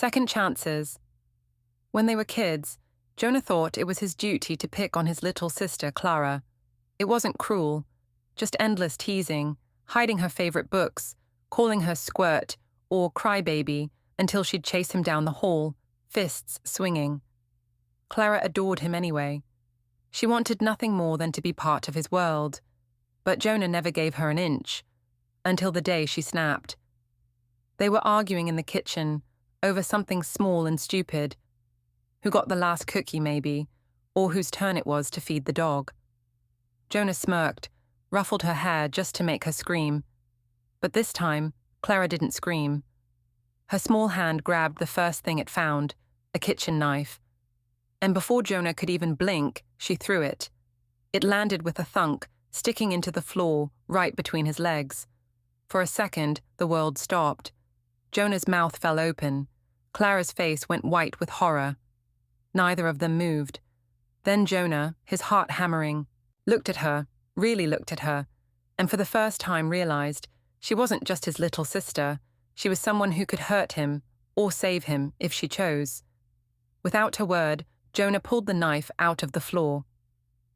Second chances. When they were kids, Jonah thought it was his duty to pick on his little sister, Clara. It wasn't cruel, just endless teasing, hiding her favorite books, calling her squirt or crybaby until she'd chase him down the hall, fists swinging. Clara adored him anyway. She wanted nothing more than to be part of his world, but Jonah never gave her an inch, until the day she snapped. They were arguing in the kitchen over something small and stupid. Who got the last cookie, maybe, or whose turn it was to feed the dog. Jonah smirked, ruffled her hair just to make her scream. But this time, Clara didn't scream. Her small hand grabbed the first thing it found, a kitchen knife. And before Jonah could even blink, she threw it. It landed with a thunk, sticking into the floor, right between his legs. For a second, the world stopped. Jonah's mouth fell open. Clara's face went white with horror. Neither of them moved. Then Jonah, his heart hammering, looked at her, really looked at her, and for the first time realized she wasn't just his little sister, she was someone who could hurt him or save him if she chose. Without a word, Jonah pulled the knife out of the floor.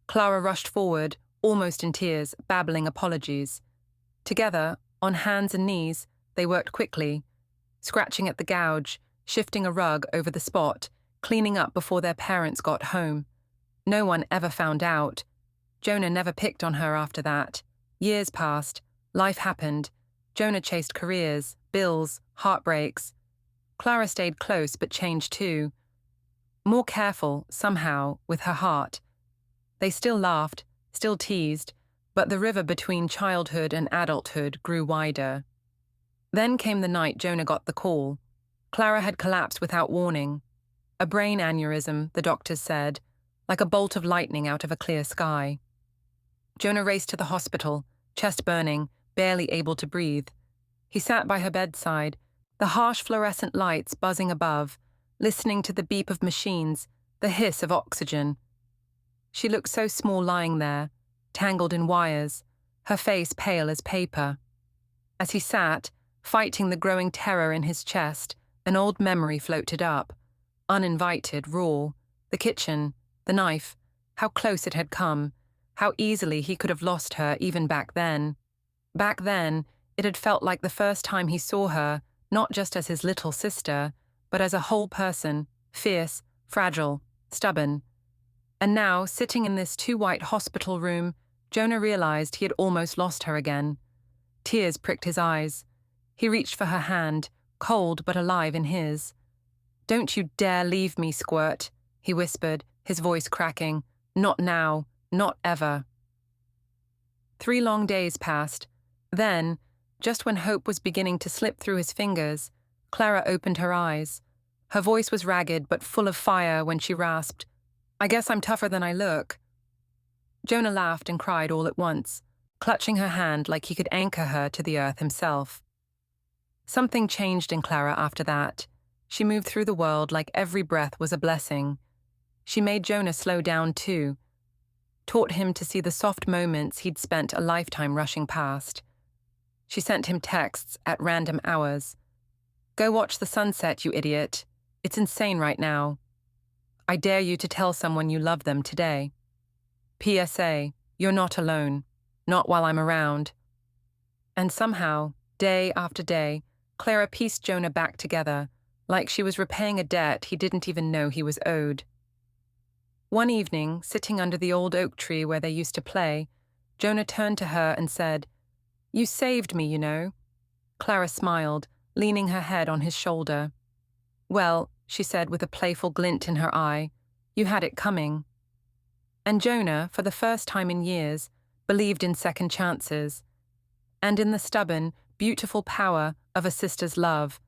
Clara rushed forward, almost in tears, babbling apologies. Together, on hands and knees, they worked quickly, scratching at the gouge, shifting a rug over the spot, cleaning up before their parents got home. No one ever found out. Jonah never picked on her after that. Years passed. Life happened. Jonah chased careers, bills, heartbreaks. Clara stayed close but changed too. More careful, somehow, with her heart. They still laughed, still teased, but the river between childhood and adulthood grew wider. Then came the night Jonah got the call. Clara had collapsed without warning. A brain aneurysm, the doctors said, like a bolt of lightning out of a clear sky. Jonah raced to the hospital, chest burning, barely able to breathe. He sat by her bedside, the harsh fluorescent lights buzzing above, listening to the beep of machines, the hiss of oxygen. She looked so small lying there, tangled in wires, her face pale as paper. As he sat, fighting the growing terror in his chest, an old memory floated up. Uninvited, raw, the kitchen, the knife, how close it had come, how easily he could have lost her even back then. Back then, it had felt like the first time he saw her, not just as his little sister, but as a whole person, fierce, fragile, stubborn. And now, sitting in this too-white hospital room, Jonah realized he had almost lost her again. Tears pricked his eyes. He reached for her hand, cold but alive in his. "Don't you dare leave me, Squirt," he whispered, his voice cracking. "Not now, not ever." 3 long days passed. Then, just when hope was beginning to slip through his fingers, Clara opened her eyes. Her voice was ragged but full of fire when she rasped, "I guess I'm tougher than I look." Jonah laughed and cried all at once, clutching her hand like he could anchor her to the earth himself. Something changed in Clara after that. She moved through the world like every breath was a blessing. She made Jonah slow down too, taught him to see the soft moments he'd spent a lifetime rushing past. She sent him texts at random hours. "Go watch the sunset, you idiot. It's insane right now. I dare you to tell someone you love them today. PSA, you're not alone. Not while I'm around." And somehow, day after day, Clara pieced Jonah back together, like she was repaying a debt he didn't even know he was owed. One evening, sitting under the old oak tree where they used to play, Jonah turned to her and said, "You saved me, you know." Clara smiled, leaning her head on his shoulder. "Well," she said with a playful glint in her eye, "you had it coming." And Jonah, for the first time in years, believed in second chances, and in the stubborn, beautiful power of a sister's love,